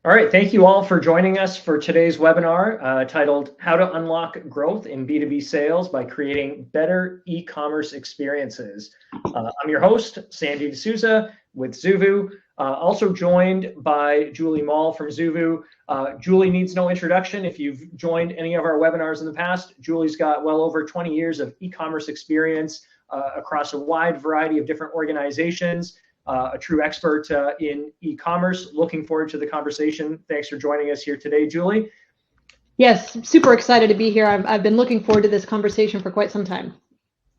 All right, thank you all for joining us for today's webinar titled How to Unlock Growth in B2B Sales by Creating Better E-Commerce Experiences. I'm your host, Sandy D'Souza with ZOOVU, also joined by Julie Mall from ZOOVU. Julie needs no introduction. If you've joined any of our webinars in the past, Julie's got well over 20 years of e-commerce experience across a wide variety of different organizations. A true expert in e-commerce. Looking forward to the conversation. Thanks for joining us here today, Julie. Yes, super excited to be here. I've been looking forward to this conversation for quite some time.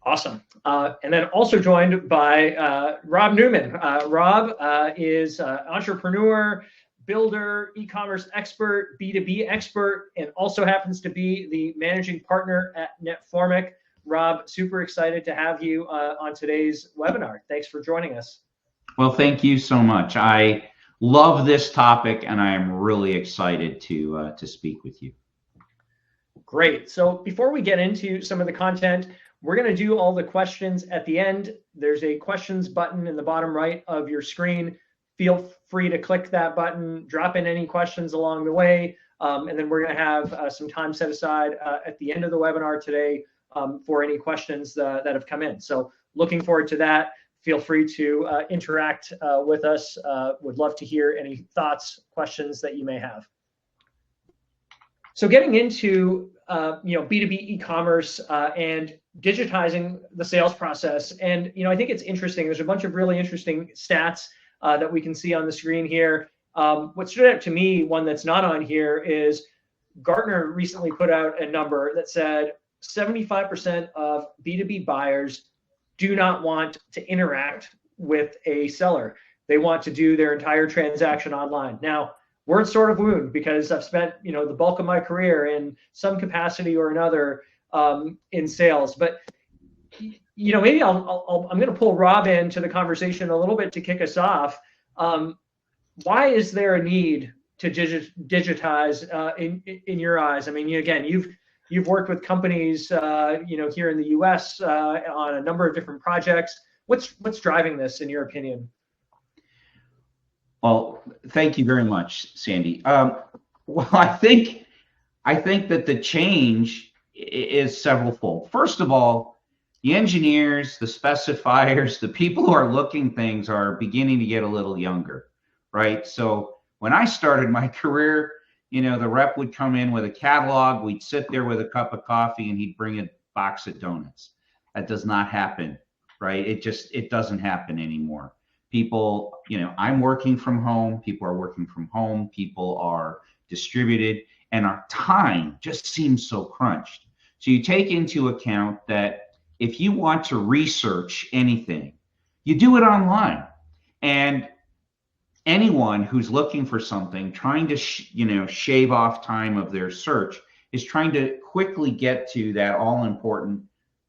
Awesome. And then also joined by Rob Newman. Rob is entrepreneur, builder, e-commerce expert, B2B expert, and also happens to be the managing partner at NETFORMIC. Rob, super excited to have you on today's webinar. Thanks for joining us. Well, thank you so much. I love this topic, and I am really excited to speak with you. Great. So before we get into some of the content, we're going to do all the questions at the end. There's a questions button in the bottom right of your screen. Feel free to click that button, drop in any questions along the way, and then we're going to have some time set aside at the end of the webinar today for any questions that have come in. So looking forward to that. Feel free to interact with us. Would love to hear any thoughts, questions that you may have. So getting into B2B e-commerce and digitizing the sales process, and I think it's interesting. There's a bunch of really interesting stats that we can see on the screen here. What stood out to me, one that's not on here, is Gartner recently put out a number that said 75% of B2B buyers do not want to interact with a seller. They want to do their entire transaction online. Now, words sort of wound because I've spent the bulk of my career in some capacity or another in sales. But maybe I'm going to pull Rob into the conversation a little bit to kick us off. Why is there a need to digitize in your eyes? I mean, again, you've worked with companies, here in the U.S. On a number of different projects. What's driving this, in your opinion? Well, thank you very much, Sandy. Well, I think that the change is severalfold. First of all, the engineers, the specifiers, the people who are looking things are beginning to get a little younger, right? So when I started my career, the rep would come in with a catalog, we'd sit there with a cup of coffee, and he'd bring a box of donuts. That does not happen, right? It doesn't happen anymore. People, I'm working from home, people are working from home, people are distributed, and our time just seems so crunched. So you take into account that if you want to research anything, you do it online. And anyone who's looking for something, trying to shave off time of their search, is trying to quickly get to that all important,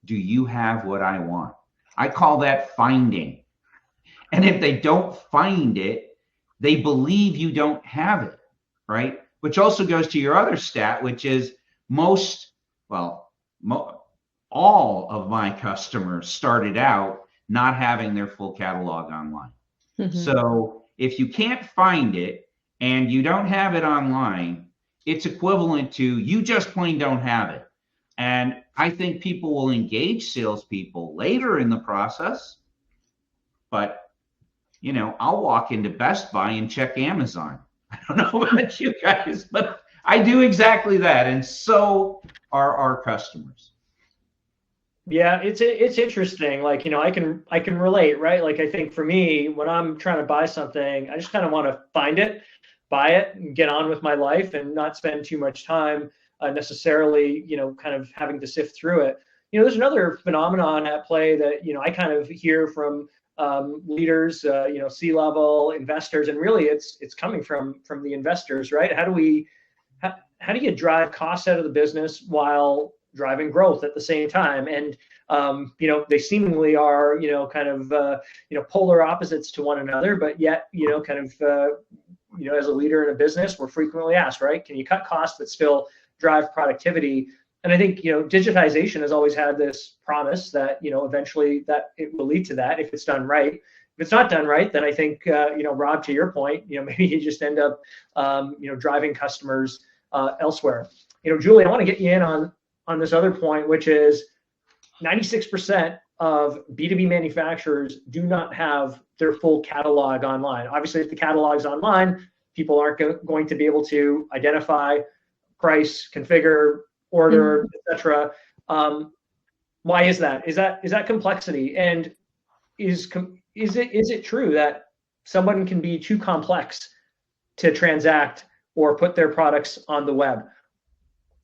do you have what I want? I call that finding. And if they don't find it, they believe you don't have it, right? Which also goes to your other stat, which is all of my customers started out not having their full catalog online. Mm-hmm. So if you can't find it and you don't have it online, it's equivalent to you just plain don't have it. And I think people will engage salespeople later in the process, but I'll walk into Best Buy and check Amazon. I don't know about you guys, but I do exactly that, and so are our customers. Yeah, it's interesting. Like, I can relate, right? Like, I think for me, when I'm trying to buy something, I just kind of want to find it, buy it, and get on with my life, and not spend too much time necessarily, kind of having to sift through it. There's another phenomenon at play that I kind of hear from leaders, C-level investors, and really it's coming from the investors, right? How do you drive costs out of the business while driving growth at the same time? And they seemingly are kind of polar opposites to one another, but yet kind of as a leader in a business, we're frequently asked, right, can you cut costs but still drive productivity? And I think digitization has always had this promise that eventually that it will lead to that if it's done right, it's not done right, then I think, Rob, to your point, maybe you just end up, driving customers elsewhere. Julie, I want to get you in on this other point, which is 96% of B2B manufacturers do not have their full catalog online. Obviously, if the catalog's online, people aren't going to be able to identify, price, configure, order, etc. Why is that? Is that complexity? And is it true that someone can be too complex to transact or put their products on the web?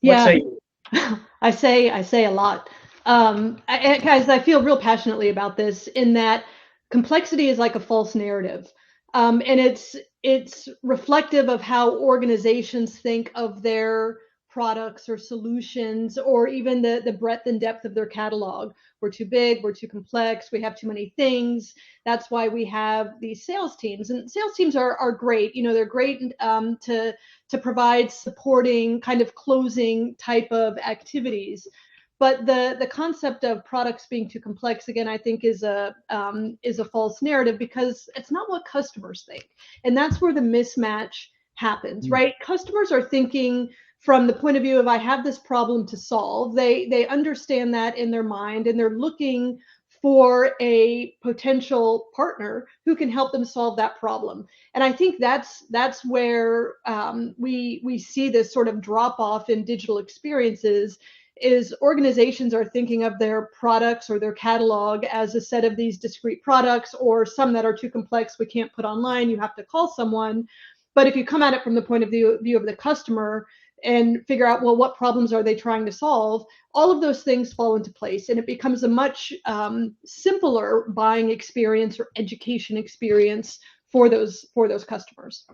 Yeah, What say you? I say a lot. Guys, I feel real passionately about this, in that complexity is like a false narrative. And it's reflective of how organizations think of their products or solutions, or even the breadth and depth of their catalog. We're too big, we're too complex, we have too many things. That's why we have these sales teams. And sales teams are great. They're great to provide supporting, kind of closing type of activities. But the concept of products being too complex, again, I think is a false narrative, because it's not what customers think. And that's where the mismatch happens, right? Customers are thinking from the point of view of, I have this problem to solve. They understand that in their mind, and they're looking for a potential partner who can help them solve that problem. And I think that's where we see this sort of drop off in digital experiences, is organizations are thinking of their products or their catalog as a set of these discrete products, or some that are too complex, we can't put online, you have to call someone. But if you come at it from the point of view of the customer and figure out, well, what problems are they trying to solve, all of those things fall into place, and it becomes a much simpler buying experience or education experience for those customers.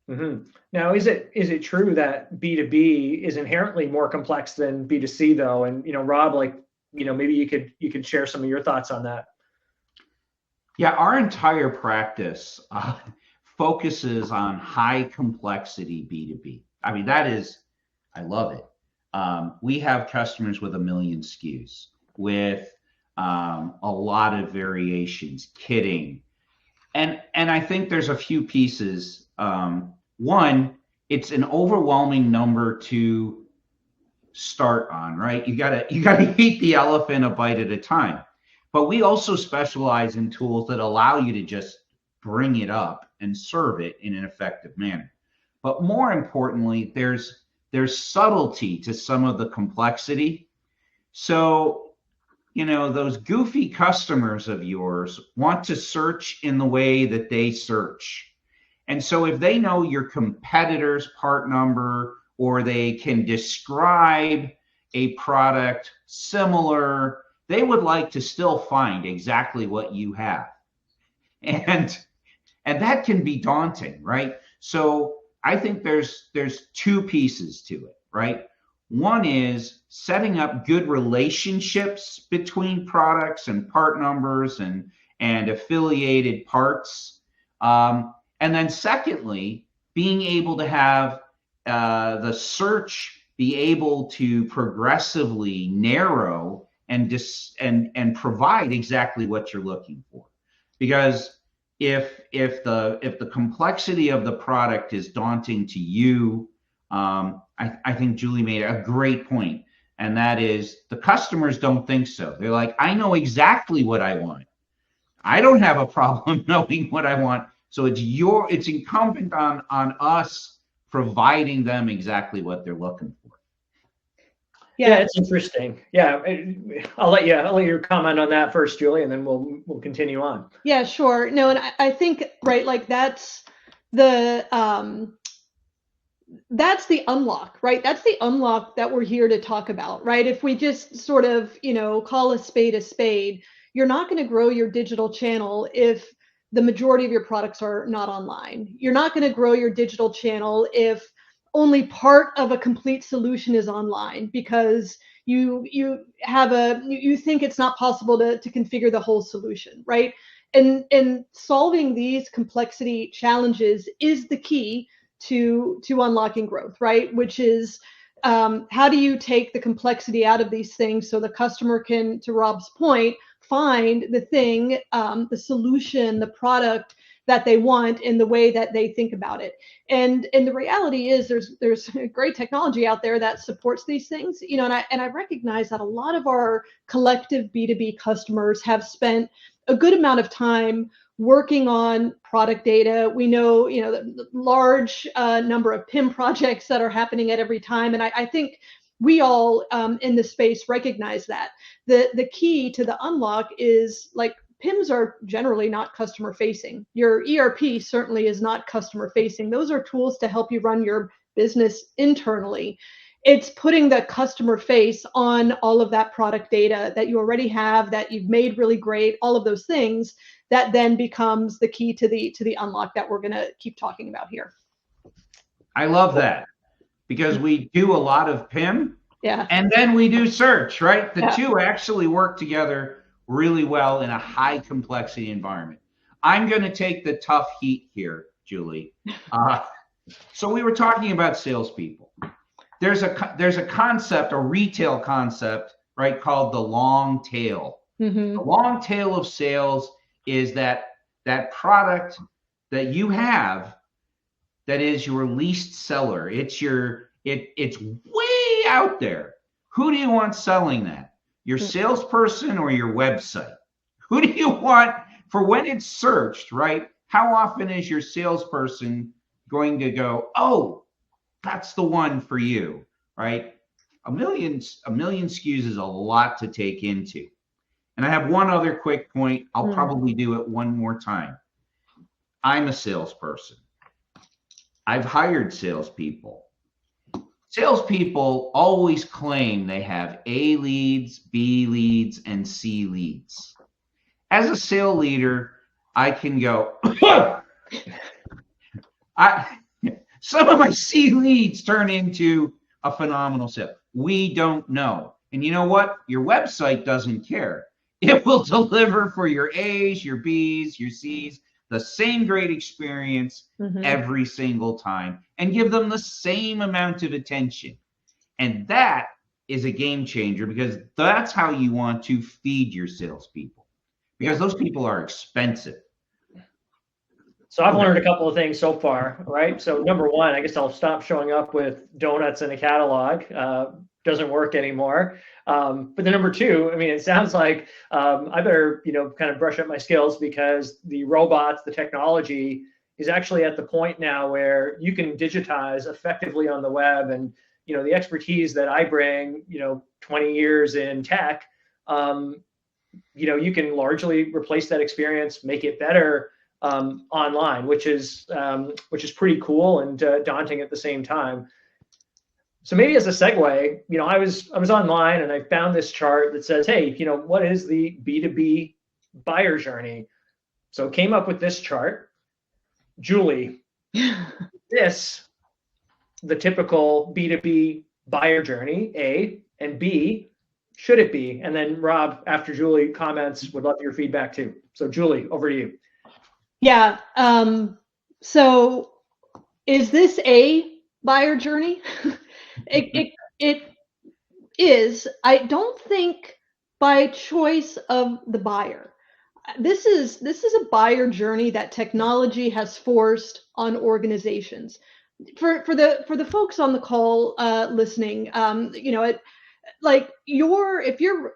Mm-hmm. Now, is it true that B2B is inherently more complex than B2C, though? And Rob, maybe you could share some of your thoughts on that. Yeah, our entire practice focuses on high complexity B2B. I mean, I love it. We have customers with 1 million SKUs, with a lot of variations, kitting, and I think there's a few pieces. One, it's an overwhelming number to start on, right? You gotta eat the elephant a bite at a time. But we also specialize in tools that allow you to just bring it up and serve it in an effective manner. But more importantly, there's subtlety to some of the complexity. So, those goofy customers of yours want to search in the way that they search. And so if they know your competitor's part number, or they can describe a product similar, they would like to still find exactly what you have. And that can be daunting, right? So I think there's two pieces to it, right? One is setting up good relationships between products and part numbers and affiliated parts. And then secondly, being able to have the search be able to progressively narrow and provide exactly what you're looking for. Because if the complexity of the product is daunting to you, I think Julie made a great point, and that is the customers don't think so. They're like, I know exactly what I want. I don't have a problem knowing what I want. So it's incumbent on us providing them exactly what they're looking for. Yeah, it's interesting. Yeah, I'll let you comment on that first, Julie, and then we'll continue on. Yeah, sure. No, and I think, right, like that's the unlock, right? That's the unlock that we're here to talk about, right? If we just sort of, call a spade, you're not going to grow your digital channel if the majority of your products are not online. You're not going to grow your digital channel if only part of a complete solution is online, because you think it's not possible to configure the whole solution, right? And solving these complexity challenges is the key to unlocking growth, right? Which is how do you take the complexity out of these things so the customer can, to Rob's point, find the thing, the solution, the product that they want in the way that they think about it. And the reality is there's great technology out there that supports these things, you know, and I recognize that a lot of our collective B2B customers have spent a good amount of time working on product data. We know, you know, the large number of PIM projects that are happening at every time. And I think we all in the space recognize that. The key to the unlock is, like, PIMs are generally not customer facing. Your ERP certainly is not customer facing. Those are tools to help you run your business internally. It's putting the customer face on all of that product data that you already have, that you've made really great, all of those things, that then becomes the key to the unlock that we're going to keep talking about here. I love that, because we do a lot of PIM, yeah, and then we do search, right? The yeah. two actually work together really well in a high complexity environment. I'm going to take the tough heat here, Julie. So we were talking about salespeople. There's a concept, a retail concept, right, called the long tail. Mm-hmm. The long tail of sales is that product that you have that is your least seller. It's way out there. Who do you want selling that? Your salesperson or your website? Who do you want for when it's searched, right? How often is your salesperson going to go, oh, that's the one for you, right? A million SKUs is a lot to take into. And I have one other quick point. I'll probably do it one more time. I'm a salesperson. I've hired salespeople. Salespeople always claim they have A leads, B leads, and C leads. As a sales leader, I can go, some of my C leads turn into a phenomenal sale. We don't know. And you know what? Your website doesn't care. It will deliver for your A's, your B's, your C's, the same great experience every single time, and give them the same amount of attention. And that is a game changer, because that's how you want to feed your salespeople, because those people are expensive. So I've learned a couple of things so far, right? So number one, I guess I'll stop showing up with donuts in a catalog. Doesn't work anymore. But the number two, I mean, it sounds like I better, kind of brush up my skills, because the robots, the technology is actually at the point now where you can digitize effectively on the web. And, the expertise that I bring, 20 years in tech, you can largely replace that experience, make it better online, which is pretty cool and daunting at the same time. So maybe as a segue, I was online and I found this chart that says, hey, what is the B2B buyer journey? So came up with this chart. Julie, this, the typical B2B buyer journey, A, and B, should it be? And then Rob, after Julie comments, would love your feedback too. So Julie, over to you. Yeah. So is this a buyer journey? It is. I don't think by choice of the buyer. This is a buyer journey that technology has forced on organizations. For the folks on the call listening,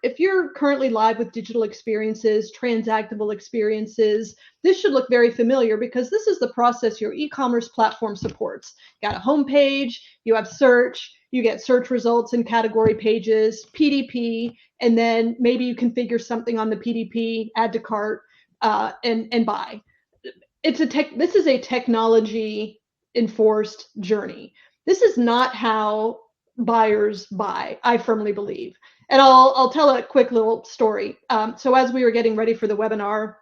if you're currently live with digital experiences, transactable experiences, this should look very familiar, because this is the process your e-commerce platform supports. You got a homepage, you have search, you get search results and category pages, PDP, and then maybe you configure something on the PDP, add to cart, and buy. This is a technology enforced journey. This is not how buyers buy, I firmly believe. And I'll tell a quick little story. So as we were getting ready for the webinar,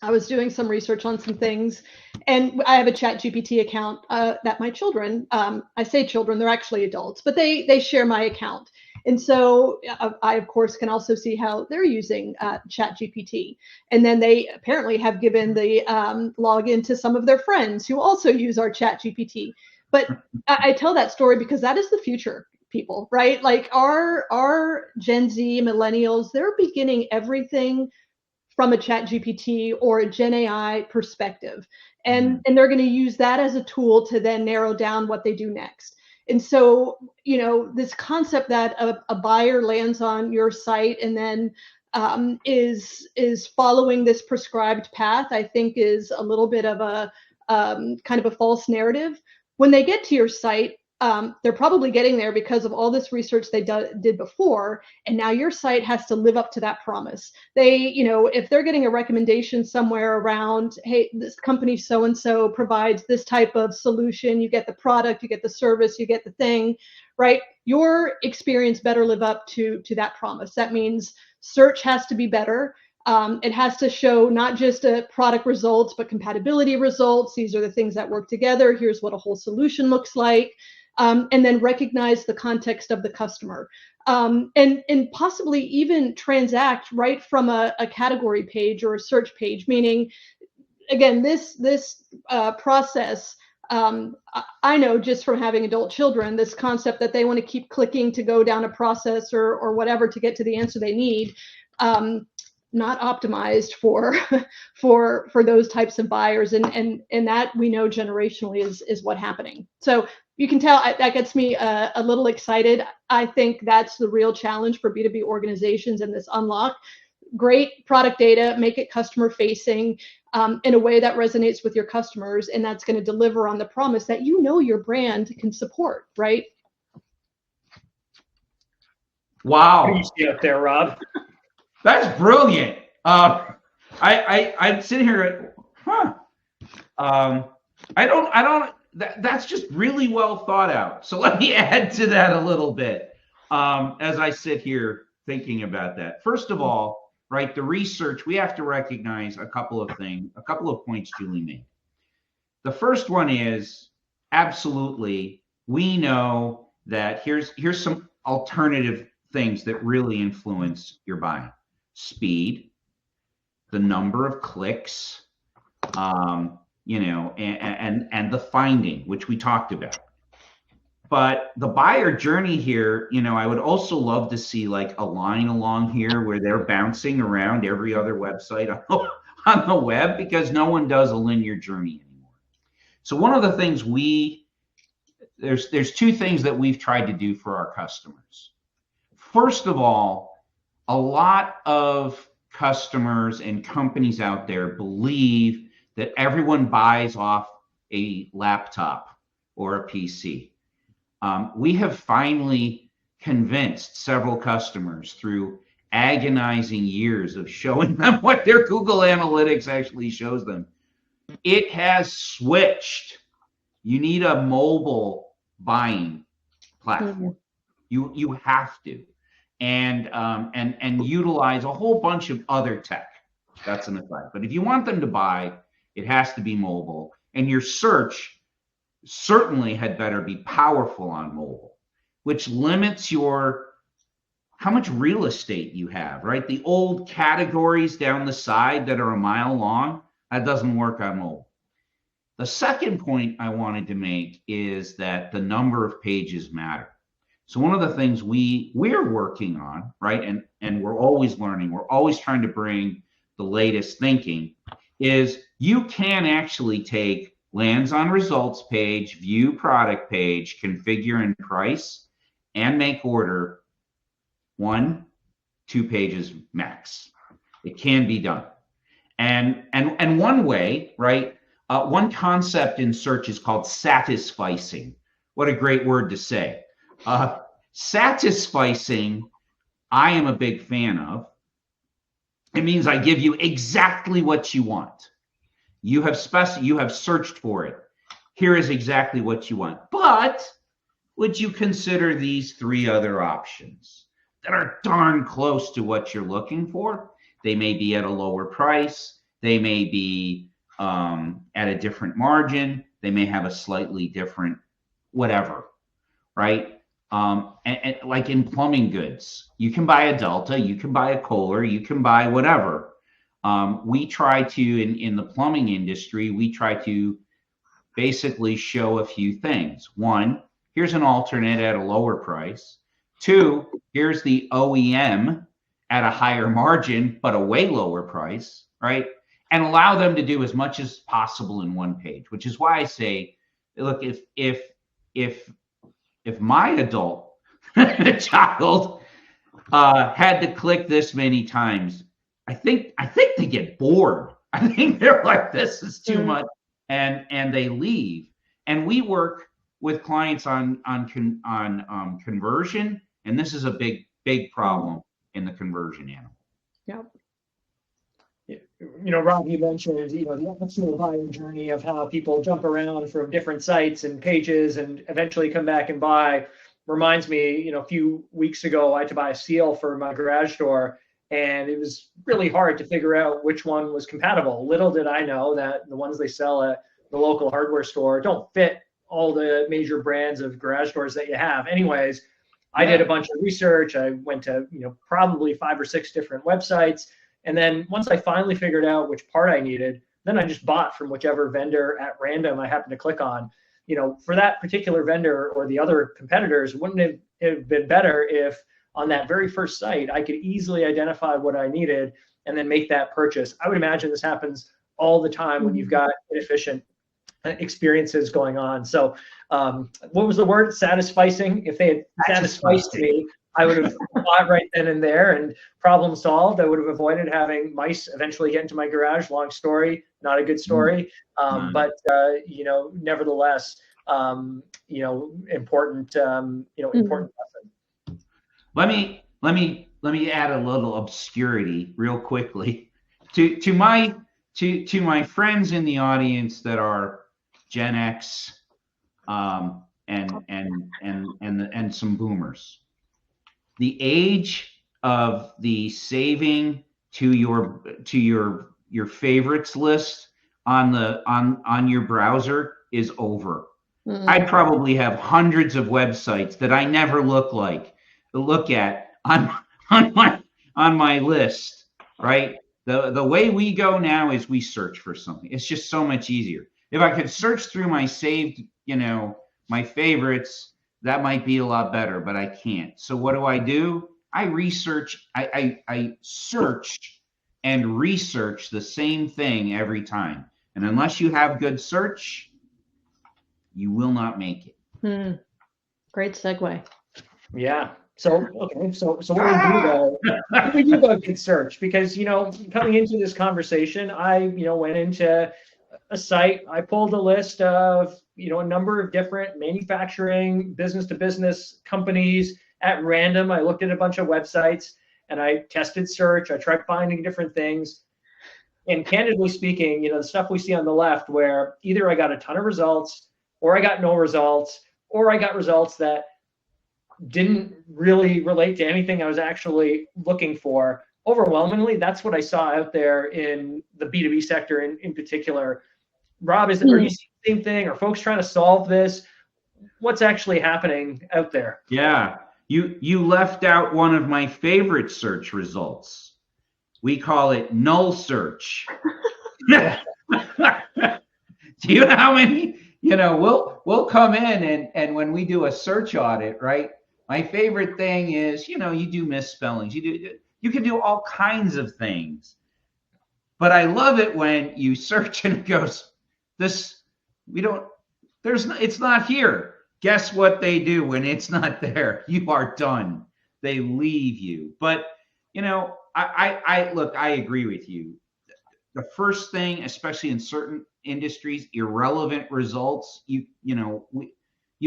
I was doing some research on some things, and I have a ChatGPT account that my children, I say children, they're actually adults, but they share my account. And so I, of course, can also see how they're using ChatGPT. And then they apparently have given the login to some of their friends who also use our ChatGPT. But I tell that story because that is the future, people, right? Like our Gen Z millennials, they're beginning everything from a ChatGPT or a Gen AI perspective. And they're going to use that as a tool to then narrow down what they do next. And so, this concept that a buyer lands on your site and then is following this prescribed path, I think is a little bit of a kind of a false narrative. When they get to your site, they're probably getting there because of all this research they did before, and now your site has to live up to that promise. If they're getting a recommendation somewhere around, hey, this company so-and-so provides this type of solution, you get the product, you get the service, you get the thing, right? Your experience better live up to that promise. That means search has to be better. It has to show not just product results, but compatibility results. These are the things that work together. Here's what a whole solution looks like. And then recognize the context of the customer. And possibly even transact right from a category page or a search page, meaning, again, this process, I know just from having adult children, this concept that they want to keep clicking to go down a process or whatever to get to the answer they need, not optimized for those types of buyers, and that we know generationally is what's happening. So you can tell that gets me a little excited. I think that's the real challenge for B2B organizations in this unlock. Great product data, make it customer facing in a way that resonates with your customers, and that's going to deliver on the promise that your brand can support, right? Wow. What do you see up there, Rob? That's brilliant. I'm sitting here, that's just really well thought out. So let me add to that a little bit as I sit here thinking about that. First of all, right, the research, we have to recognize a couple of things, a couple of points Julie made. The first one is absolutely, we know that here's some alternative things that really influence your buying. Speed, the number of clicks, and the finding, which we talked about. But the buyer journey here, I would also love to see like a line along here where they're bouncing around every other website on the web, because no one does a linear journey anymore. So one of the things there's two things that we've tried to do for our customers. First of all, a lot of customers and companies out there believe that everyone buys off a laptop or a PC. We have finally convinced several customers through agonizing years of showing them what their Google Analytics actually shows them. It has switched. You need a mobile buying platform. You have to. And utilize a whole bunch of other tech. That's an aside. But if you want them to buy, it has to be mobile. And your search certainly had better be powerful on mobile, which limits how much real estate you have, right? The old categories down the side that are a mile long, that doesn't work on mobile. The second point I wanted to make is that the number of pages matter. So one of the things we're working on, right, and we're always learning, we're always trying to bring the latest thinking, is you can actually take lands on results page, view product page, configure and price, and make order 1-2 pages max. It can be done. And one way, right, one concept in search is called satisficing. What a great word to say. Satisficing, I am a big fan of. It means I give you exactly what you want. You have searched for it. Here is exactly what you want. But would you consider these 3 other options that are darn close to what you're looking for? They may be at a lower price. They may be at a different margin. They may have a slightly different whatever, right? And like in plumbing goods, you can buy a Delta, you can buy a Kohler, you can buy whatever. We try to, in the plumbing industry, we try to basically show a few things. 1, here's an alternate at a lower price. 2, here's the OEM at a higher margin, but a way lower price, right? And allow them to do as much as possible in one page, which is why I say, look, if my adult child had to click this many times, I think they get bored. I think they're like, this is too much, and they leave. And we work with clients on conversion, and this is a big problem in the conversion animal. Yep. You know, Rob, you mentioned, you know, the actual buying journey of how people jump around from different sites and pages and eventually come back and buy. Reminds me, you know, a few weeks ago, I had to buy a seal for my garage door, and it was really hard to figure out which one was compatible. Little did I know that the ones they sell at the local hardware store don't fit all the major brands of garage doors that you have. Anyways, I did a bunch of research. I went to, you know, probably 5 or 6 different websites. And then once I finally figured out which part I needed, then I just bought from whichever vendor at random I happened to click on. You know, for that particular vendor or the other competitors, wouldn't it have been better if on that very first site, I could easily identify what I needed and then make that purchase? I would imagine this happens all the time when you've got inefficient experiences going on. So what was the word? Satisficing. If they had satisficed me, I would have bought right then and there and problem solved. I would have avoided having mice eventually get into my garage. Long story, not a good story. But, you know, nevertheless, you know, important, important lesson. Let me add a little obscurity real quickly to my friends in the audience that are Gen X, and some boomers. The age of the saving to your favorites list on your browser is over. I probably have hundreds of websites that I never look at on my list, right? The way we go now is we search for something. It's just so much easier. If I could search through my saved, you know, my favorites, that might be a lot better, but I can't. So what do? I research, I search and research the same thing every time. And unless you have good search, you will not make it. Great segue. Yeah. So, okay. So what do we do though? We do about good search because, you know, coming into this conversation, I, you know, went into a site, I pulled a list of, you know, a number of different manufacturing business to business companies at random. I looked at a bunch of websites and I tested search. I tried finding different things. And candidly speaking, you know, the stuff we see on the left where either I got a ton of results or I got no results or I got results that didn't really relate to anything I was actually looking for. Overwhelmingly, that's what I saw out there in the B2B sector in particular. Rob, are you seeing the same thing? Are folks trying to solve this? What's actually happening out there? Yeah, you left out one of my favorite search results. We call it null search. Do you know how many? You know, we'll come in and when we do a search audit, right? My favorite thing is, you know, you do misspellings, you can do all kinds of things. But I love it when you search and it goes, it's not here. Guess what they do when it's not there? You are done. They leave you. But, you know, I agree with you. The first thing, especially in certain industries, irrelevant results, you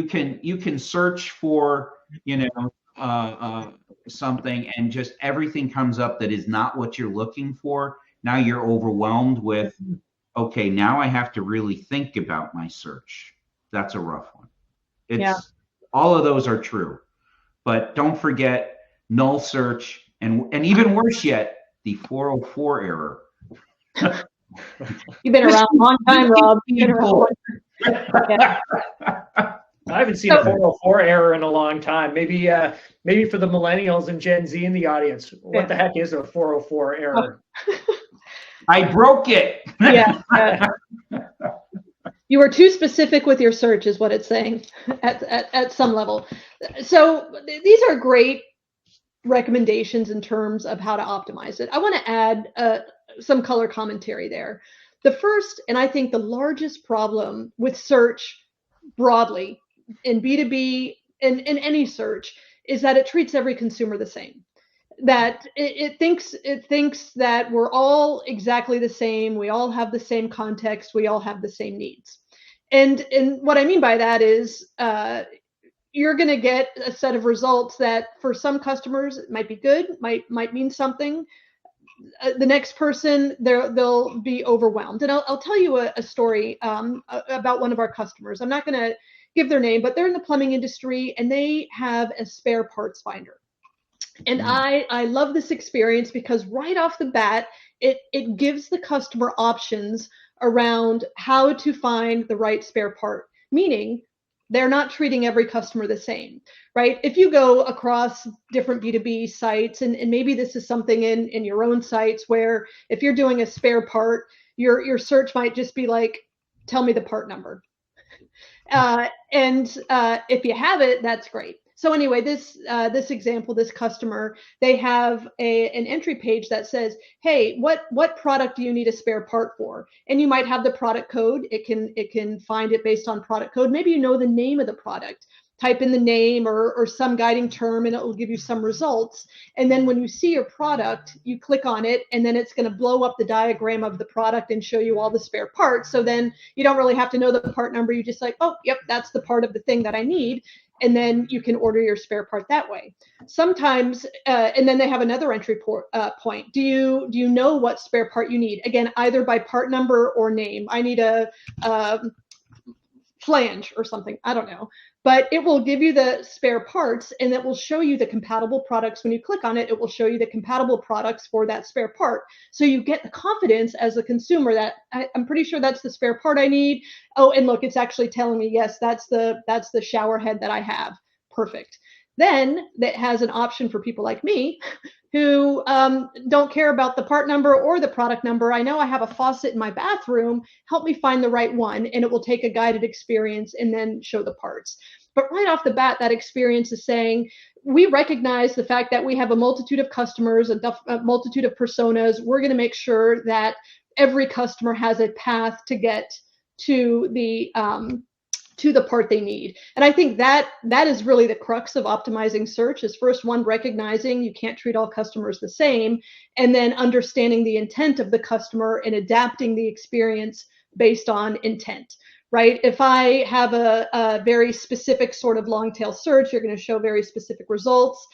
can search for, you know, something and just everything comes up that is not what you're looking for. Now you're overwhelmed with, okay, now I have to really think about my search. That's a rough one. All of those are true, but don't forget null search and even worse yet, the 404 error. You've been around a long time, Rob. I haven't seen a 404 error in a long time. Maybe for the millennials and Gen Z in the audience, what the heck is a 404 error? I broke it. You were too specific with your search is what it's saying at some level. So these are great recommendations in terms of how to optimize it. I want to add some color commentary there. The first, and I think the largest problem with search broadly in B2B and in any search is that it treats every consumer the same. That it thinks that we're all exactly the same. We all have the same context. We all have the same needs. And what I mean by that is you're going to get a set of results that for some customers might be good, might mean something. The next person, they'll be overwhelmed. And I'll tell you a story about one of our customers. I'm not going to give their name, but they're in the plumbing industry and they have a spare parts finder. And I love this experience because right off the bat, it gives the customer options around how to find the right spare part, meaning they're not treating every customer the same, right? If you go across different B2B sites, and maybe this is something in your own sites where if you're doing a spare part, your search might just be like, tell me the part number. And if you have it, that's great. So anyway, this example, this customer, they have an entry page that says, hey, what product do you need a spare part for? And you might have the product code. It can find it based on product code. Maybe you know the name of the product. Type in the name or some guiding term and it will give you some results. And then when you see your product, you click on it and then it's going to blow up the diagram of the product and show you all the spare parts. So then you don't really have to know the part number. You just like, oh, yep, that's the part of the thing that I need. And then you can order your spare part that way. Sometimes, and then they have another entry point. Do you know what spare part you need? Again, either by part number or name. I need a flange or something, I don't know. But it will give you the spare parts and it will show you the compatible products. When you click on it, it will show you the compatible products for that spare part. So you get the confidence as a consumer that I'm pretty sure that's the spare part I need. Oh, and look, it's actually telling me, yes, that's the shower head that I have. Perfect. Then that has an option for people like me who don't care about the part number or the product number. I know I have a faucet in my bathroom. Help me find the right one. And it will take a guided experience and then show the parts. But right off the bat, that experience is saying, we recognize the fact that we have a multitude of customers, a multitude of personas. We're going to make sure that every customer has a path to get to the part they need. And I think that is really the crux of optimizing search is first one, recognizing you can't treat all customers the same, and then understanding the intent of the customer and adapting the experience based on intent, right? If I have a very specific sort of long tail search, you're going to show very specific results.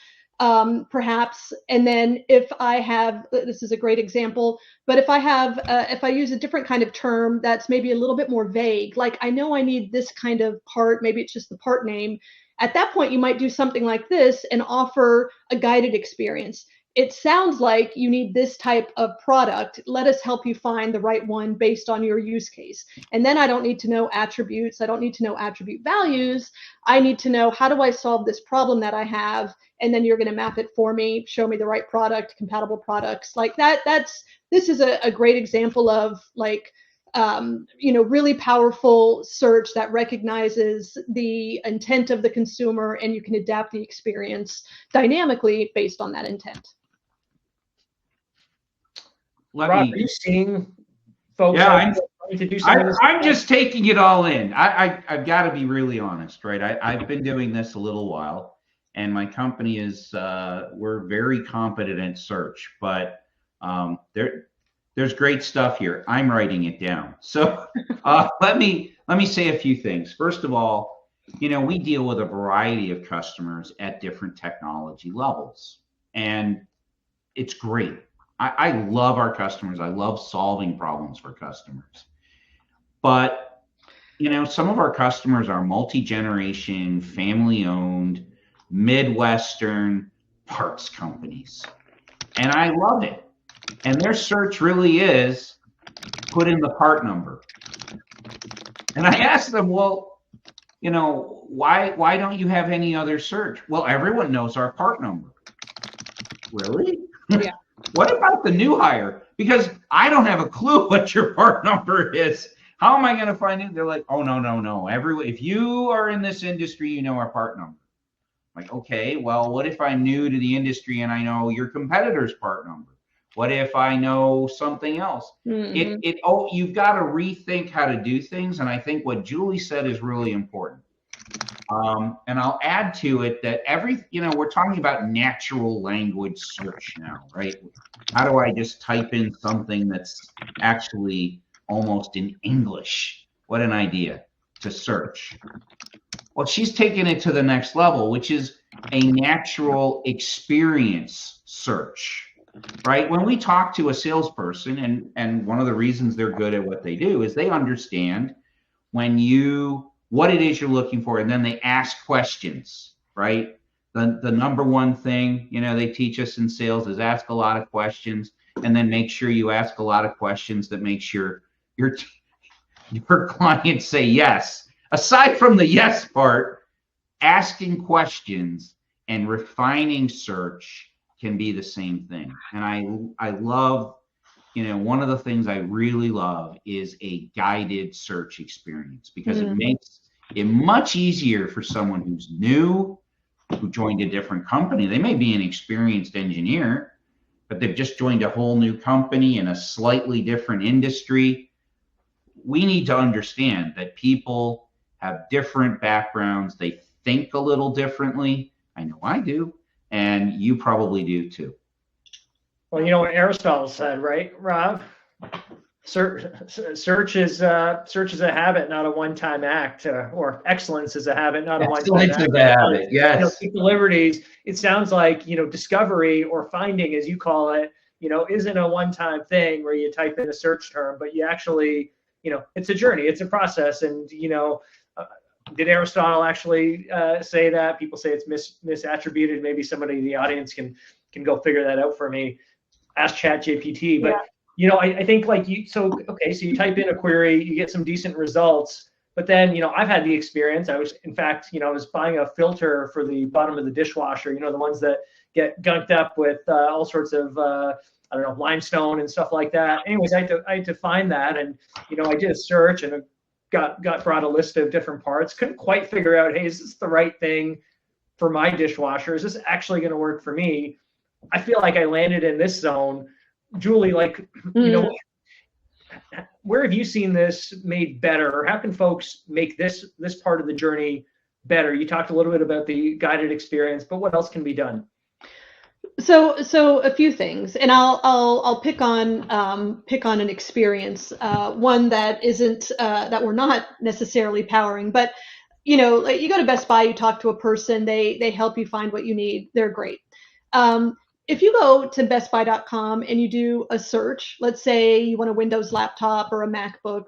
Perhaps, and then if I have, this is a great example, but if I use a different kind of term that's maybe a little bit more vague, like I know I need this kind of part, maybe it's just the part name, at that point you might do something like this and offer a guided experience. It sounds like you need this type of product. Let us help you find the right one based on your use case. And then I don't need to know attributes. I don't need to know attribute values. I need to know, how do I solve this problem that I have? And then you're going to map it for me, show me the right product, compatible products like that. This is a great example of like, really powerful search that recognizes the intent of the consumer and you can adapt the experience dynamically based on that intent. Rob, are you seeing folks? Yeah, to do some of this? I'm just taking it all in. I've got to be really honest, right? I've been doing this a little while, and my company is we're very competent in search, but there's great stuff here. I'm writing it down. So let me say a few things. First of all, we deal with a variety of customers at different technology levels, and it's great. I love our customers. I love solving problems for customers. But, some of our customers are multi-generation, family-owned, Midwestern parts companies. And I love it. And their search really is put in the part number. And I asked them, well, why don't you have any other search? Well, everyone knows our part number. Really? Yeah. What about the new hire? Because I don't have a clue what your part number is. How am I going to find it? They're like, oh, no. If you are in this industry, you know our part number. Like, okay, well, what if I'm new to the industry and I know your competitor's part number? What if I know something else? You've got to rethink how to do things. And I think what Julie said is really important. And I'll add to it that we're talking about natural language search now, right? How do I just type in something that's actually almost in English? What an idea to search. Well, she's taken it to the next level, which is a natural experience search, right? When we talk to a salesperson, and one of the reasons they're good at what they do is they understand what it is you're looking for, and then they ask questions, right? The number one thing, they teach us in sales is ask a lot of questions, and then make sure you ask a lot of questions that make sure your clients say yes. Aside from the yes part, asking questions and refining search can be the same thing. And I love, one of the things I really love is a guided search experience, because it makes it much easier for someone who's new, who joined a different company. They may be an experienced engineer, but they've just joined a whole new company in a slightly different industry. We need to understand that people have different backgrounds. They think a little differently. I know I do, and you probably do too. Well, you know what Aristotle said, right, Rob? Search is a habit, not a one-time act, or excellence is a habit, not a one-time act. Excellence is a habit, yes. Take the liberties. It sounds like, discovery or finding, as you call it, isn't a one-time thing where you type in a search term, but you actually, it's a journey, it's a process. And, did Aristotle actually say that? People say it's misattributed. Maybe somebody in the audience can go figure that out for me. Ask ChatGPT. But I think so you type in a query, you get some decent results, but then I've had the experience. I was buying a filter for the bottom of the dishwasher. The ones that get gunked up with all sorts of limestone and stuff like that. Anyways, I had to find that, and I did a search and got brought a list of different parts. Couldn't quite figure out, hey, is this the right thing for my dishwasher? Is this actually going to work for me? I feel like I landed in this zone. Julie, where have you seen this made better, or how can folks make this part of the journey better? You talked a little bit about the guided experience, but what else can be done? So a few things, and I'll pick on an experience, one that isn't that we're not necessarily powering, but you go to Best Buy, you talk to a person, they help you find what you need. They're great. If you go to bestbuy.com and you do a search, let's say you want a Windows laptop or a MacBook,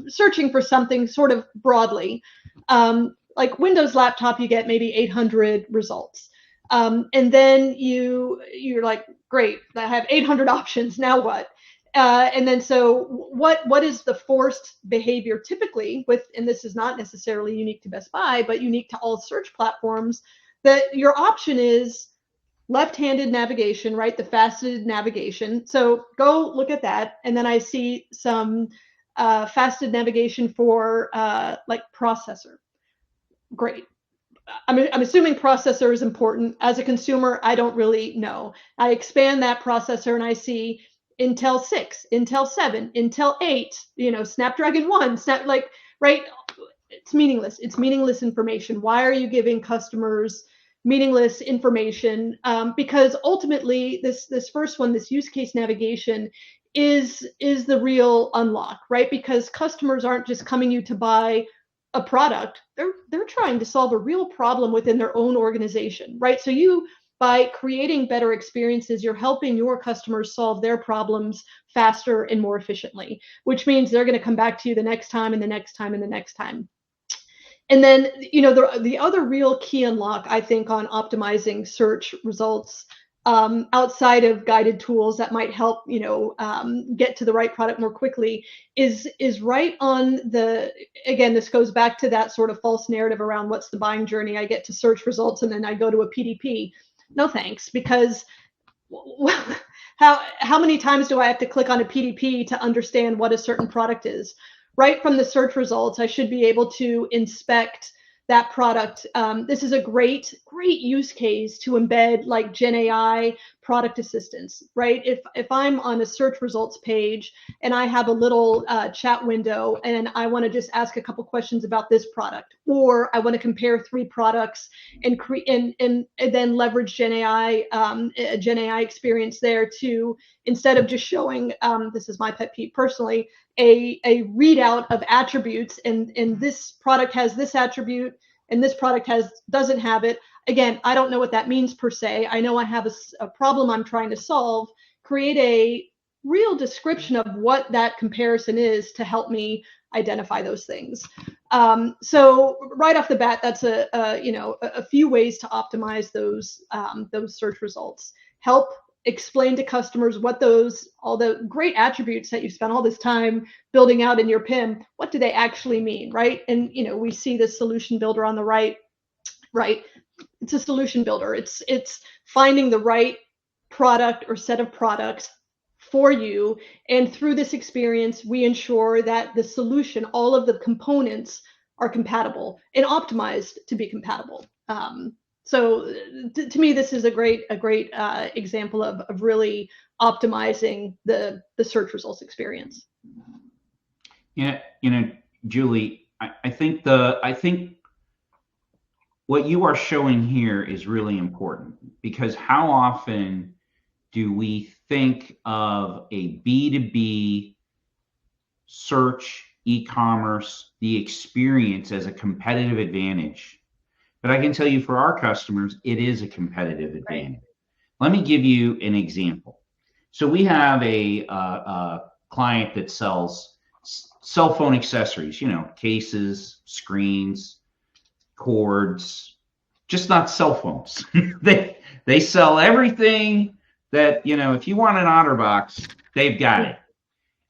searching for something sort of broadly, like Windows laptop, you get maybe 800 results. And then you're like, great, I have 800 options. Now what? And then so what is the forced behavior typically and this is not necessarily unique to Best Buy, but unique to all search platforms, that your option is left-handed navigation, right? The faceted navigation. So go look at that. And then I see some faceted navigation for processor. Great. I'm assuming processor is important. As a consumer, I don't really know. I expand that processor and I see Intel 6, Intel 7, Intel 8, Snapdragon 1, right? It's meaningless. It's meaningless information. Why are you giving customers meaningless information? Because ultimately, this first one, this use case navigation, is the real unlock, right? Because customers aren't just coming you to buy a product, they're trying to solve a real problem within their own organization, right? So by creating better experiences, you're helping your customers solve their problems faster and more efficiently, which means they're going to come back to you the next time and the next time and the next time. And then, the other real key unlock, I think, on optimizing search results, outside of guided tools that might help, get to the right product more quickly, is right on again, this goes back to that sort of false narrative around what's the buying journey. I get to search results and then I go to a PDP. No thanks, because how many times do I have to click on a PDP to understand what a certain product is? Right from the search results, I should be able to inspect that product. This is a great use case to embed like Gen AI product assistance, right? If I'm on a search results page and I have a little chat window and I want to just ask a couple questions about this product, or I want to compare 3 products and then leverage Gen AI, a Gen AI experience there to, instead of just showing, this is my pet peeve personally, a readout of attributes, and this product has this attribute and this product doesn't have it. Again, I don't know what that means per se. I know I have a problem I'm trying to solve. Create a real description of what that comparison is to help me identify those things. So right off the bat, that's a few ways to optimize those search results. Help explain to customers what all the great attributes that you spent all this time building out in your PIM, what do they actually mean, right? And we see the solution builder on the right. It's a solution builder. It's finding the right product or set of products for you, and through this experience, we ensure that the solution, all of the components, are compatible and optimized to be compatible. So to me, this is a great example of really optimizing the search results experience. Yeah, Julie, I think what you are showing here is really important, because how often do we think of a B2B search, e-commerce, the experience as a competitive advantage? But I can tell you, for our customers, it is a competitive advantage. Right. Let me give you an example. So we have a client that sells cell phone accessories, cases, screens, cords, just not cell phones. They sell everything that, if you want an OtterBox, they've got it.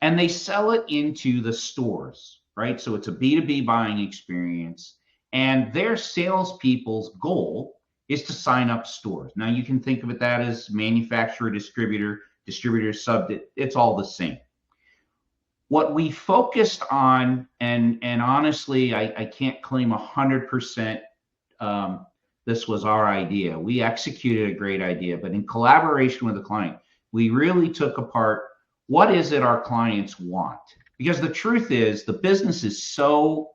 And they sell it into the stores, right? So it's a B2B buying experience. And their salespeople's goal is to sign up stores. Now, you can think of that as manufacturer, distributor, sub, it's all the same. What we focused on, and honestly, I can't claim 100% this was our idea. We executed a great idea, but in collaboration with the client, we really took apart what is it our clients want. Because the truth is, the business is so,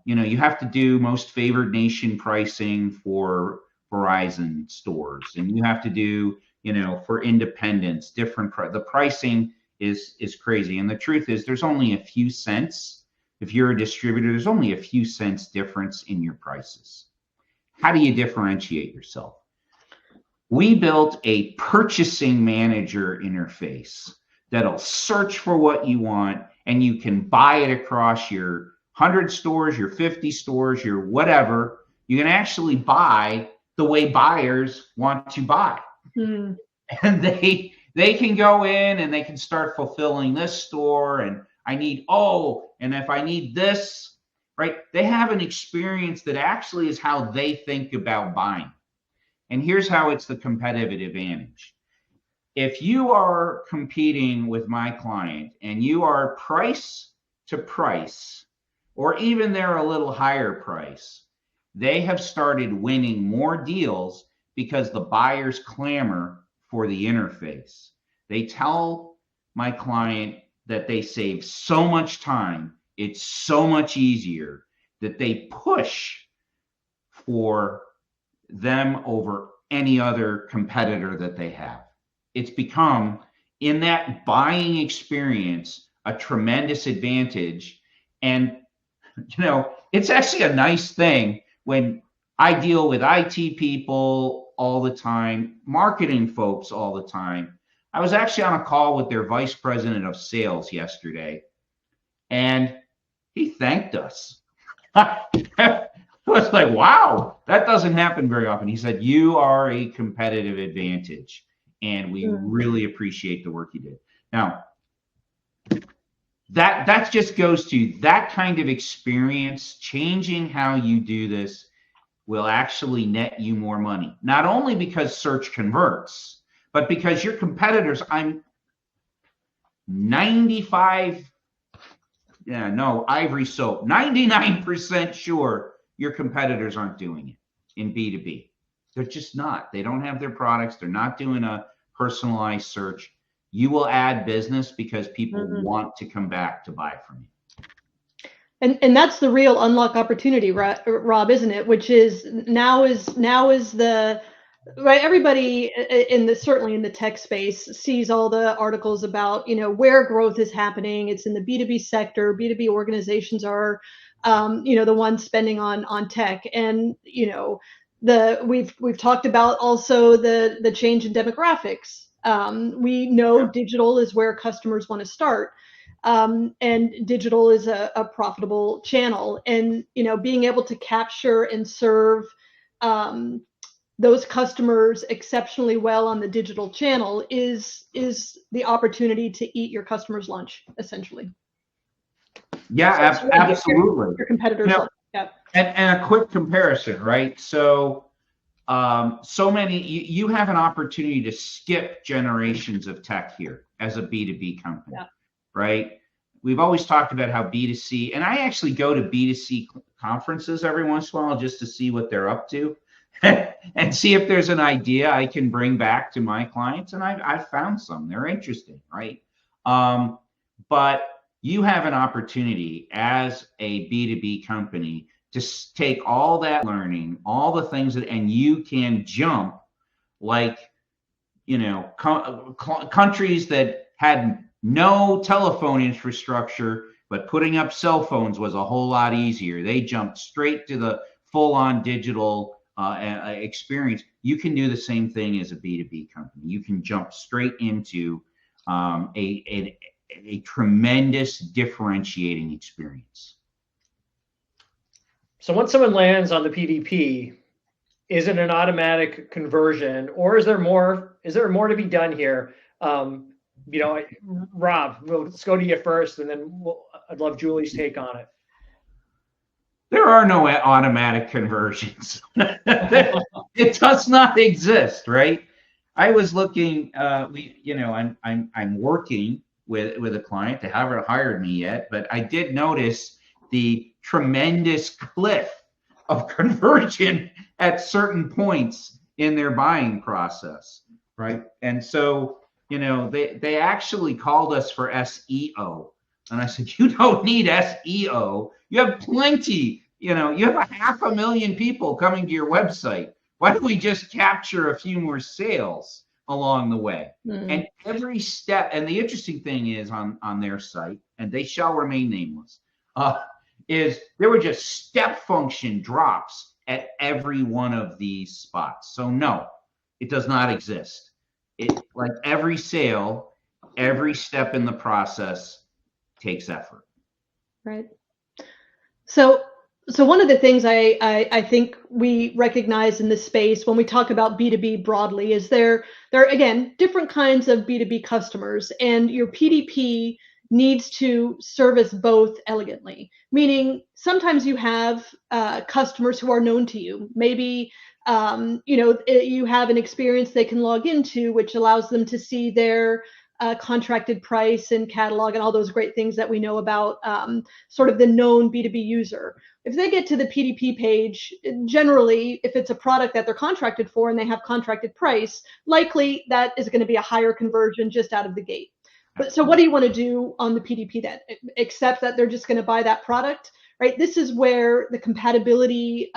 you have to do most favored nation pricing for Verizon stores, and you have to do, for independents, the pricing is crazy. And the truth is, there's only a few cents. If you're a distributor, there's only a few cents difference in your prices. How do you differentiate yourself? We built a purchasing manager interface that'll search for what you want, and you can buy it across your 100 stores, your 50 stores, your whatever. You can actually buy the way buyers want to buy. And they can go in and they can start fulfilling this store, and and if I need this, right? They have an experience that actually is how they think about buying. And here's how it's the competitive advantage. If you are competing with my client and you are price to price, or even they're a little higher price, they have started winning more deals because the buyers clamor for the interface. They tell my client that they save so much time, it's so much easier, that they push for them over any other competitor that they have. It's become, in that buying experience, a tremendous advantage. And it's actually a nice thing when I deal with IT people all the time, marketing folks all the time. I was actually on a call with their vice president of sales yesterday, and he thanked us. I was like, wow, that doesn't happen very often. He said, you are a competitive advantage, and we really appreciate the work you did. Now, that just goes to that kind of experience. Changing how you do this will actually net you more money, not only because search converts, but because your competitors, I'm 99% sure your competitors aren't doing it in B2B. They're just not. They don't have their products. They're not doing a personalized search. You will add business because people want to come back to buy from you. And that's the real unlock opportunity, Rob, isn't it? Which is now is the right. Everybody certainly in the tech space sees all the articles about, where growth is happening. It's in the B2B sector. B2B organizations are, the ones spending on tech, and we've talked about also the change in demographics. We know digital is where customers want to start. And digital is a profitable channel, and being able to capture and serve those customers exceptionally well on the digital channel is the opportunity to eat your customer's lunch, essentially. Yeah, So absolutely. Your competitors. Yeah. And a quick comparison, right? So many, you have an opportunity to skip generations of tech here as a B2B company. Yeah. Right? We've always talked about how B2C, and I actually go to B2C conferences every once in a while just to see what they're up to and see if there's an idea I can bring back to my clients. And I've found some. They're interesting, right? But you have an opportunity as a B2B company to take all that learning, all the things and you can jump like, countries that had no telephone infrastructure, but putting up cell phones was a whole lot easier. They jumped straight to the full-on digital experience. You can do the same thing as a B2B company. You can jump straight into a tremendous differentiating experience. So once someone lands on the PDP, is it an automatic conversion, or is there more to be done here? Rob, let's go to you first, and then I'd love Julie's take on it. There are no automatic conversions. It does not exist, right? I was looking. I'm working with a client. They haven't hired me yet, but I did notice the tremendous cliff of conversion at certain points in their buying process, right? And so, they actually called us for SEO. And I said, you don't need SEO. You have plenty, you have 500,000 people coming to your website. Why don't we just capture a few more sales along the way? And every step, and the interesting thing is on their site, and they shall remain nameless, is there were just step function drops at every one of these spots. So no, it does not exist. It, like every sale, every step in the process takes effort. Right. So one of the things I think we recognize in this space when we talk about B2B broadly is there are, again, different kinds of B2B customers, and your PDP needs to service both elegantly, meaning sometimes you have customers who are known to you. Maybe you have an experience they can log into, which allows them to see their contracted price and catalog and all those great things that we know about sort of the known B2B user. If they get to the PDP page, generally, if it's a product that they're contracted for and they have contracted price, likely that is going to be a higher conversion just out of the gate. But so what do you want to do on the PDP then? Accept that they're just going to buy that product, right? This is where the compatibility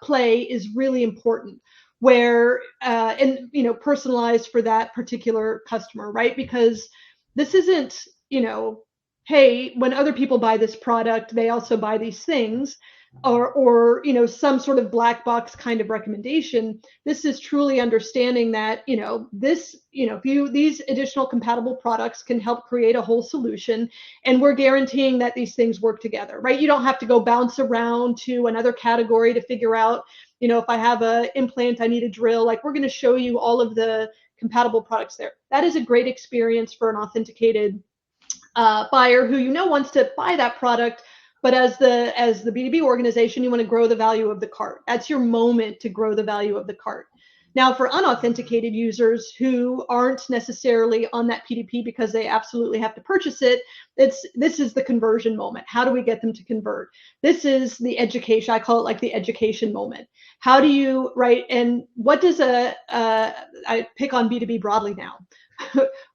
play is really important, where personalized for that particular customer, right? Because this isn't, hey, when other people buy this product, they also buy these things, or some sort of black box kind of recommendation. This is truly understanding that these additional compatible products can help create a whole solution, and we're guaranteeing that these things work together, right? You don't have to go bounce around to another category to figure out, if I have an implant, I need a drill. Like, we're going to show you all of the compatible products there. That is a great experience for an authenticated buyer who wants to buy that product. But as the B2B organization, you want to grow the value of the cart. That's your moment to grow the value of the cart. Now, for unauthenticated users who aren't necessarily on that PDP because they absolutely have to purchase it, this is the conversion moment. How do we get them to convert? This is the education. I call it like the education moment. How do you, right? And what does I pick on B2B broadly now.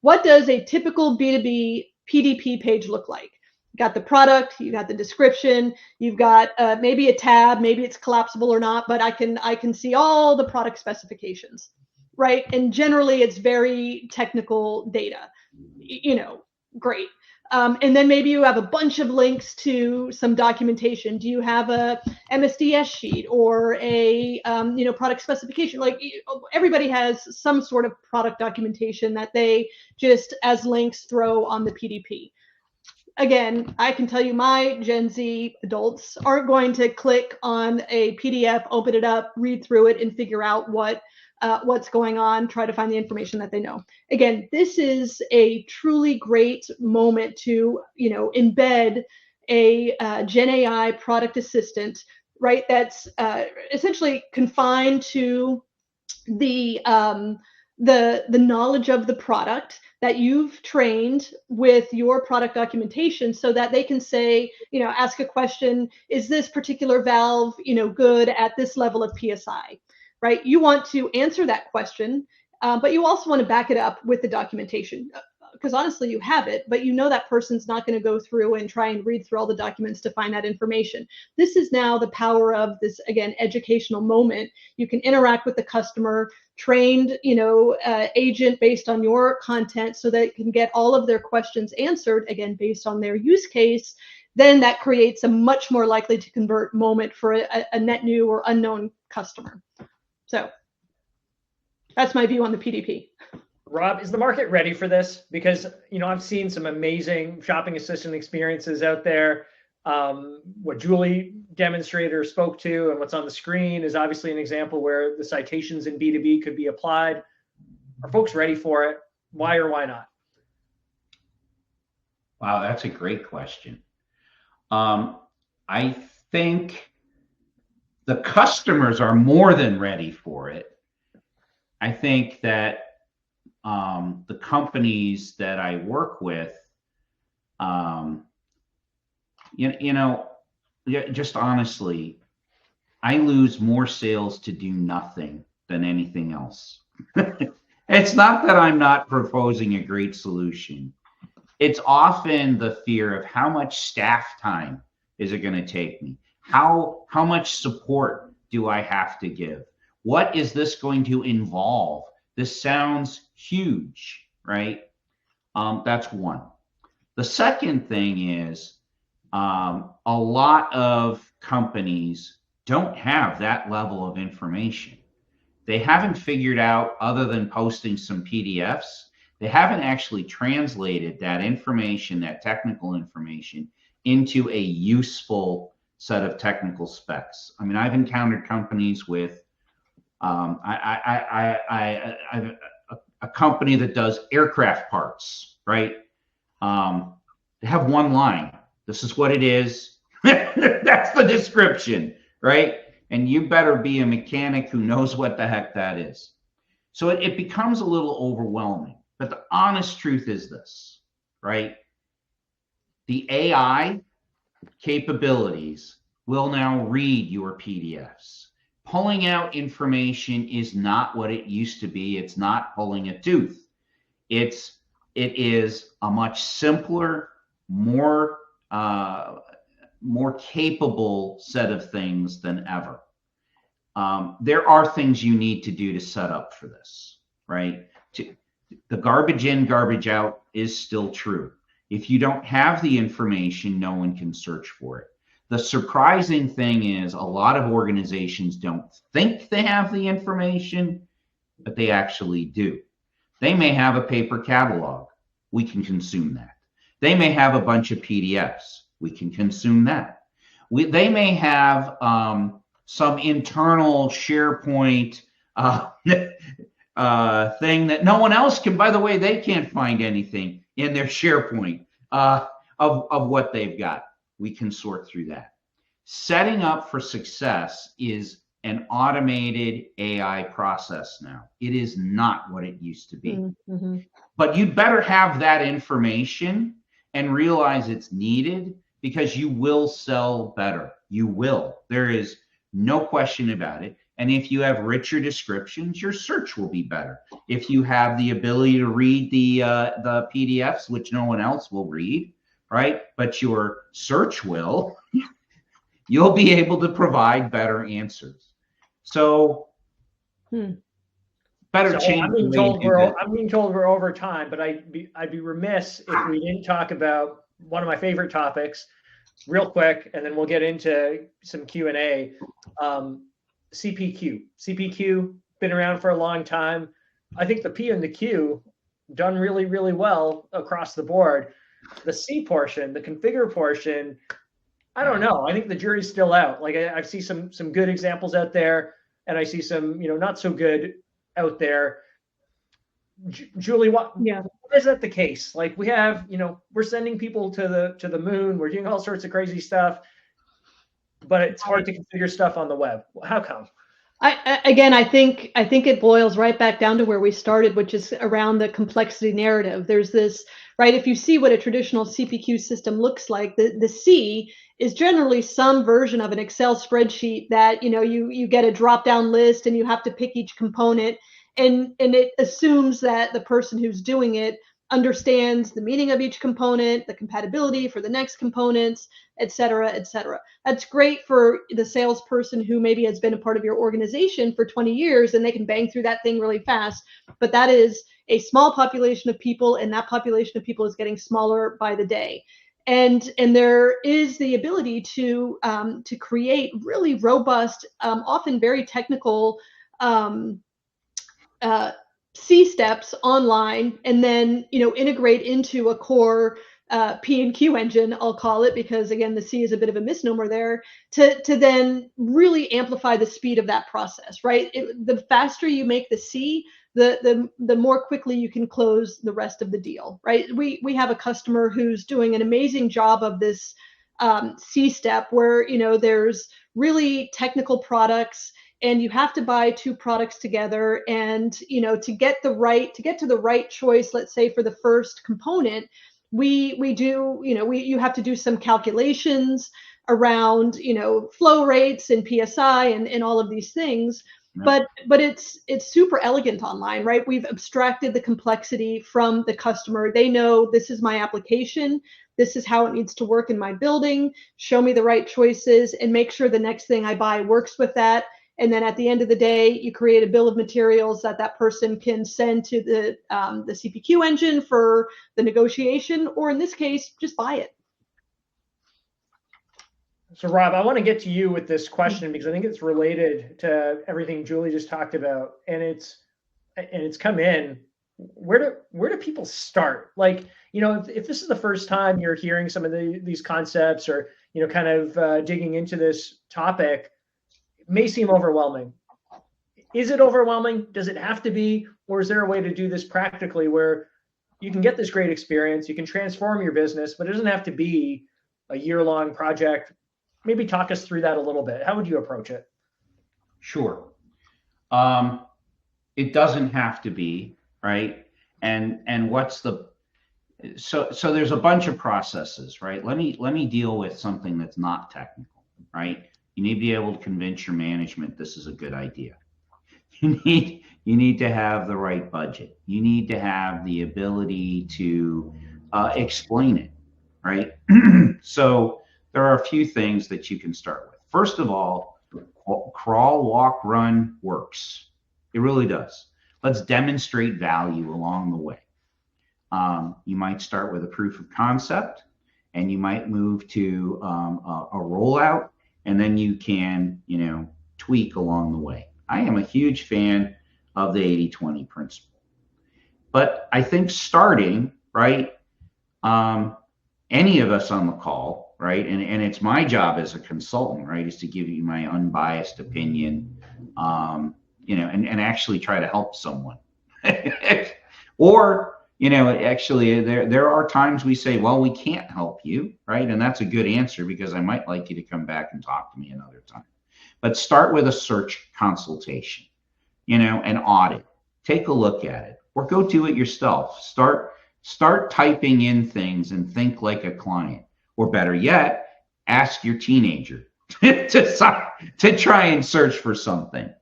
What does a typical B2B PDP page look like? You got the product, you got the description, you've got maybe a tab, maybe it's collapsible or not, but I can see all the product specifications, right? And generally it's very technical data, great. And then maybe you have a bunch of links to some documentation. Do you have a MSDS sheet or a product specification? Like everybody has some sort of product documentation that they just as links throw on the PDP. Again, I can tell you my Gen Z adults aren't going to click on a PDF, open it up, read through it, and figure out what's going on, try to find the information that they know. Again, this is a truly great moment to, embed a Gen AI product assistant, right? That's essentially confined to the knowledge of the product that you've trained with your product documentation, so that they can say, ask a question, is this particular valve, good at this level of PSI, right? You want to answer that question, but you also want to back it up with the documentation, because honestly, you have it, but that person's not going to go through and try and read through all the documents to find that information. This is now the power of this, again, educational moment. You can interact with the customer, trained, agent based on your content, so that it can get all of their questions answered, again, based on their use case. Then that creates a much more likely to convert moment for a net new or unknown customer. So that's my view on the PDP. Rob, is the market ready for this? Because, I've seen some amazing shopping assistant experiences out there. What Julie demonstrated or spoke to and what's on the screen is obviously an example where the citations in B2B could be applied. Are folks ready for it? Why or why not? Wow, that's a great question. I think the customers are more than ready for it. I think that the companies that I work with, just honestly, I lose more sales to do nothing than anything else. It's not that I'm not proposing a great solution. It's often the fear of how much staff time is it going to take me? How much support do I have to give? What is this going to involve? This sounds huge, right? That's one. The second thing is a lot of companies don't have that level of information. They haven't figured out, other than posting some PDFs, they haven't actually translated that information, that technical information, into a useful set of technical specs. I mean, I've encountered companies with a company that does aircraft parts, right? They have one line. This is what it is. That's the description, right? And you better be a mechanic who knows what the heck that is. So it becomes a little overwhelming. But the honest truth is this, right? The AI capabilities will now read your PDFs. Pulling out information is not what it used to be. It's not pulling a tooth. It is a much simpler, more capable set of things than ever. There are things you need to do to set up for this, right? The garbage in, garbage out is still true. If you don't have the information, no one can search for it. The surprising thing is a lot of organizations don't think they have the information, but they actually do. They may have a paper catalog. We can consume that. They may have a bunch of PDFs. We can consume that. They may have some internal SharePoint thing that no one else can. By the way, they can't find anything in their SharePoint of what they've got. We can sort through that. Setting up for success is an automated AI process now. It is not what it used to be. Mm-hmm. But you'd better have that information and realize it's needed, because you will sell better. You will. There is no question about it. And if you have richer descriptions, your search will be better. If you have the ability to read the PDFs, which no one else will read, right? But your search will, you'll be able to provide better answers. So better change. I'm being told we're over time, but I'd be remiss if we didn't talk about one of my favorite topics real quick, and then we'll get into some Q&A. CPQ. CPQ, been around for a long time. I think the P and the Q done really, really well across the board. The C portion, the configure portion, I don't know. I think the jury's still out. Like I see some good examples out there, and I see some, not so good out there. Julie, why is that the case? Like we have, we're sending people to the moon, we're doing all sorts of crazy stuff, but it's hard to configure stuff on the web. How come? I think it boils right back down to where we started, which is around the complexity narrative. There's this, right? If you see what a traditional CPQ system looks like, the C is generally some version of an Excel spreadsheet that, you get a drop-down list and you have to pick each component, and it assumes that the person who's doing it understands the meaning of each component, the compatibility for the next components, et cetera, et cetera. That's great for the salesperson who maybe has been a part of your organization for 20 years and they can bang through that thing really fast. But that is a small population of people, and that population of people is getting smaller by the day. And there is the ability to create really robust, often very technical C steps online, and then integrate into a core P and Q engine, I'll call it, because again the C is a bit of a misnomer there, to then really amplify the speed of that process, right? The faster you make the C, the more quickly you can close the rest of the deal, right? We have a customer who's doing an amazing job of this C step where there's really technical products, and you have to buy two products together, and to get to the right choice, let's say for the first component, you have to do some calculations around flow rates and PSI and all of these things. Yeah. But it's super elegant online, right? We've abstracted the complexity from the customer. They know this is my application, this is how it needs to work in my building, show me the right choices and make sure the next thing I buy works with that. And then at the end of the day, you create a bill of materials that person can send to the CPQ engine for the negotiation, or in this case, just buy it. So Rob, I want to get to you with this question because I think it's related to everything Julie just talked about, and it's come in. Where do people start? Like, if this is the first time you're hearing some of these concepts, or kind of digging into this topic, it may seem overwhelming. Is it overwhelming? Does it have to be? Or is there a way to do this practically where you can get this great experience, you can transform your business, but it doesn't have to be a year-long project? Maybe talk us through that a little bit. How would you approach it? Sure. It doesn't have to be, right? And what's so there's a bunch of processes, right? Let me deal with something that's not technical, right? You need to be able to convince your management this is a good idea. You need to have the right budget. You need to have the ability to explain it, right? So there are a few things that you can start with. First of all, crawl, walk, run works. It really does. Let's demonstrate value along the way. You might start with a proof of concept, and you might move to a rollout, and then you can, tweak along the way. I am a huge fan of the 80-20 principle. But I think starting, right, any of us on the call, right, and it's my job as a consultant, right, is to give you my unbiased opinion, and actually try to help someone. Or, actually there are times we say, well, we can't help you, right? And that's a good answer because I might like you to come back and talk to me another time. but start with a search consultation, an audit. Take a look at it, or go do it yourself. Start typing in things and think like a client, or better yet, ask your teenager to try and search for something.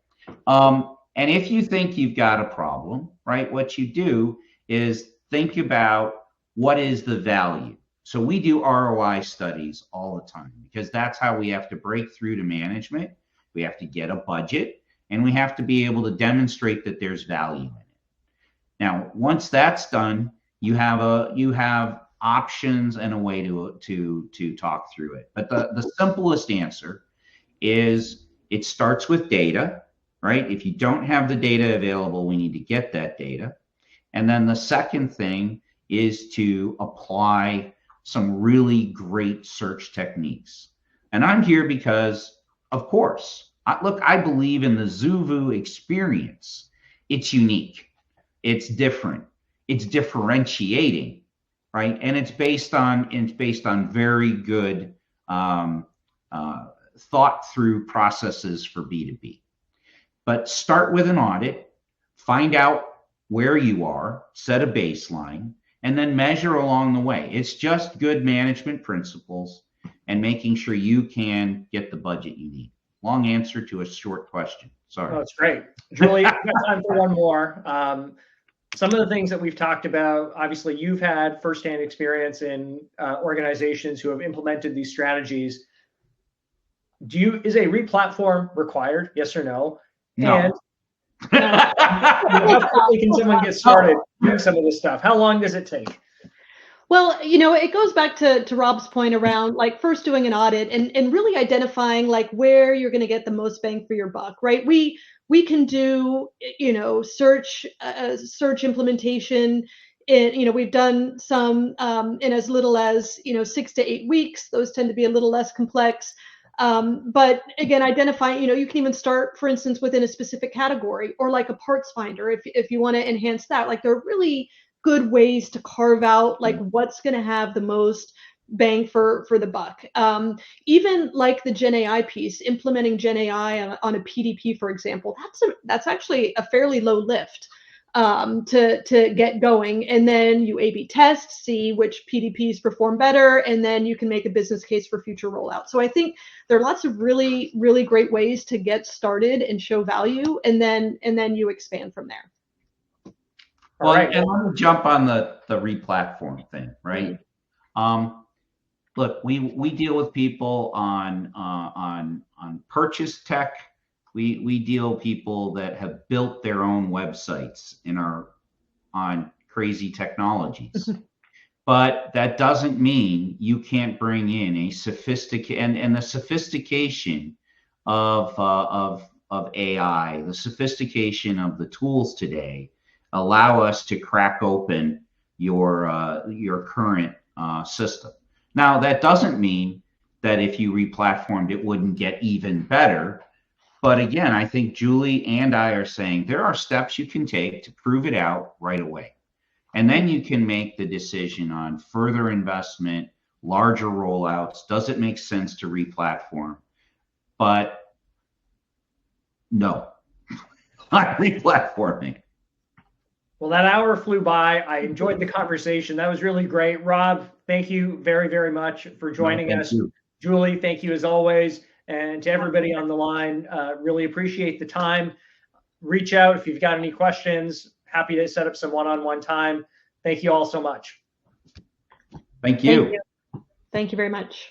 And if you think you've got a problem, right, what you do is think about what is the value. So we do ROI studies all the time, because that's how we have to break through to management. We have to get a budget, and we have to be able to demonstrate that there's value in it. Now, once that's done, you have options and a way to talk through it. But the simplest answer is it starts with data, right? If you don't have the data available, we need to get that data. And then the second thing is to apply some really great search techniques. And I'm here because, of course, look, I believe in the ZOOVU experience. It's unique, it's different, it's differentiating, right? And it's based on very good thought through processes for B2B. But start with an audit, find out where you are, set a baseline, and then measure along the way. It's just good management principles and making sure you can get the budget you need. Long answer to a short question. Sorry. Oh, that's great. Julie, I've got time for one more. Some of the things that we've talked about, obviously you've had firsthand experience in organizations who have implemented these strategies. Is a re-platform required? Yes or no? No. And how quickly can someone get started doing some of this stuff? How long does it take? Well, it goes back to Rob's point around like first doing an audit and really identifying like where you're going to get the most bang for your buck, right? We can do, search implementation. We've done some in as little as 6 to 8 weeks. Those tend to be a little less complex. But again, identifying, you can even start, for instance, within a specific category, or like a parts finder if you want to enhance that. Like there are really good ways to carve out like what's going to have the most bang for the buck. Even like the Gen AI piece, implementing Gen AI on a PDP, for example, that's actually a fairly low lift to get going, and then you A/B test, see which PDPs perform better, and then you can make a business case for future rollout. So I think there are lots of really, really great ways to get started and show value, and then you expand from there. Well, right. And let me jump on the re-platform thing, right? Look, we deal with people on purchase tech. We deal with people that have built their own websites and are on crazy technologies. But that doesn't mean you can't bring in a sophisticated and the sophistication of AI, the sophistication of the tools today allow us to crack open your current system. Now, that doesn't mean that if you re-platformed, it wouldn't get even better. But again, I think Julie and I are saying there are steps you can take to prove it out right away. And then you can make the decision on further investment, larger rollouts. Does it make sense to re-platform? But no, not re-platforming. Well, that hour flew by. I enjoyed the conversation. That was really great. Rob, thank you very, very much for joining us. You. Julie, thank you as always. And to everybody on the line, really appreciate the time. Reach out if you've got any questions. Happy to set up some one-on-one time. Thank you all so much. Thank you. Thank you very much.